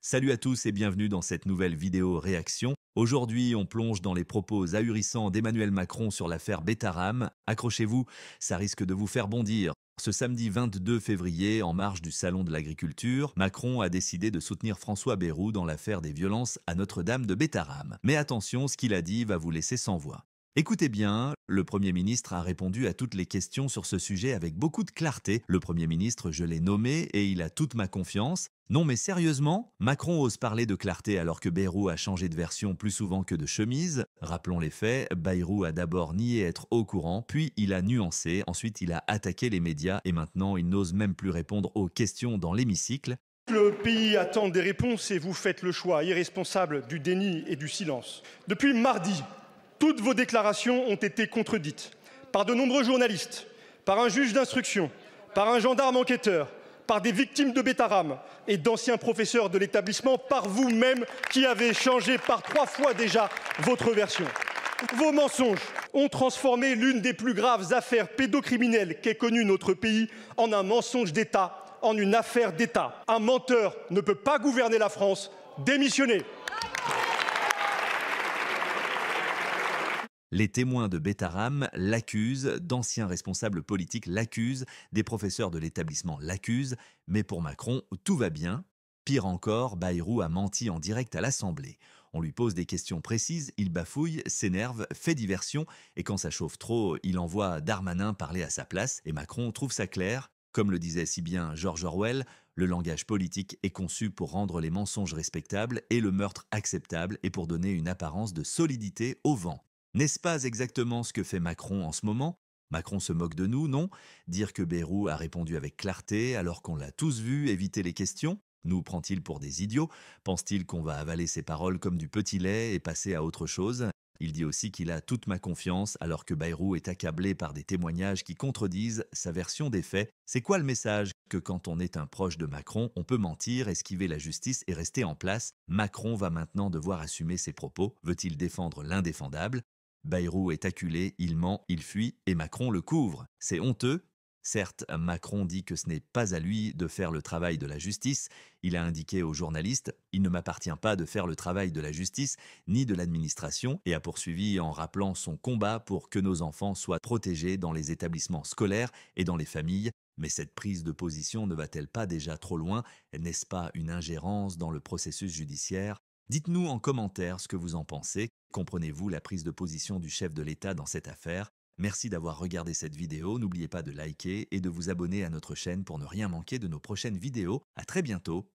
Salut à tous et bienvenue dans cette nouvelle vidéo réaction. Aujourd'hui, on plonge dans les propos ahurissants d'Emmanuel Macron sur l'affaire Betaram. Accrochez-vous, ça risque de vous faire bondir. Ce samedi 22 février, en marge du Salon de l'Agriculture, Macron a décidé de soutenir François Bayrou dans l'affaire des violences à Notre-Dame de Betaram. Mais attention, ce qu'il a dit va vous laisser sans voix. Écoutez bien, le Premier ministre a répondu à toutes les questions sur ce sujet avec beaucoup de clarté. Le Premier ministre, je l'ai nommé et il a toute ma confiance. Non mais sérieusement, Macron ose parler de clarté alors que Bayrou a changé de version plus souvent que de chemise. Rappelons les faits, Bayrou a d'abord nié être au courant, puis il a nuancé, ensuite il a attaqué les médias et maintenant il n'ose même plus répondre aux questions dans l'hémicycle. Le pays attend des réponses et vous faites le choix irresponsable du déni et du silence. Depuis mardi, toutes vos déclarations ont été contredites par de nombreux journalistes, par un juge d'instruction, par un gendarme enquêteur, par des victimes de Betaram et d'anciens professeurs de l'établissement, par vous-même qui avez changé par 3 fois déjà votre version. Vos mensonges ont transformé l'une des plus graves affaires pédocriminelles qu'ait connue notre pays en un mensonge d'État, en une affaire d'État. Un menteur ne peut pas gouverner la France. Démissionnez. Les témoins de Betaram l'accusent, d'anciens responsables politiques l'accusent, des professeurs de l'établissement l'accusent, mais pour Macron, tout va bien. Pire encore, Bayrou a menti en direct à l'Assemblée. On lui pose des questions précises, il bafouille, s'énerve, fait diversion, et quand ça chauffe trop, il envoie Darmanin parler à sa place, et Macron trouve ça clair. Comme le disait si bien George Orwell, le langage politique est conçu pour rendre les mensonges respectables et le meurtre acceptable et pour donner une apparence de solidité au vent. N'est-ce pas exactement ce que fait Macron en ce moment? Macron se moque de nous, non? Dire que Bayrou a répondu avec clarté alors qu'on l'a tous vu éviter les questions? Nous prend-il pour des idiots? Pense-t-il qu'on va avaler ses paroles comme du petit lait et passer à autre chose? Il dit aussi qu'il a toute ma confiance alors que Bayrou est accablé par des témoignages qui contredisent sa version des faits. C'est quoi le message? Que quand on est un proche de Macron, on peut mentir, esquiver la justice et rester en place. Macron va maintenant devoir assumer ses propos. Veut-il défendre l'indéfendable? Bayrou est acculé, il ment, il fuit et Macron le couvre. C'est honteux. Certes, Macron dit que ce n'est pas à lui de faire le travail de la justice. Il a indiqué aux journalistes « Il ne m'appartient pas de faire le travail de la justice ni de l'administration » et a poursuivi en rappelant son combat pour que nos enfants soient protégés dans les établissements scolaires et dans les familles. Mais cette prise de position ne va-t-elle pas déjà trop loin? N'est-ce pas une ingérence dans le processus judiciaire? Dites-nous en commentaire ce que vous en pensez. Comprenez-vous la prise de position du chef de l'État dans cette affaire? Merci d'avoir regardé cette vidéo, n'oubliez pas de liker et de vous abonner à notre chaîne pour ne rien manquer de nos prochaines vidéos. À très bientôt.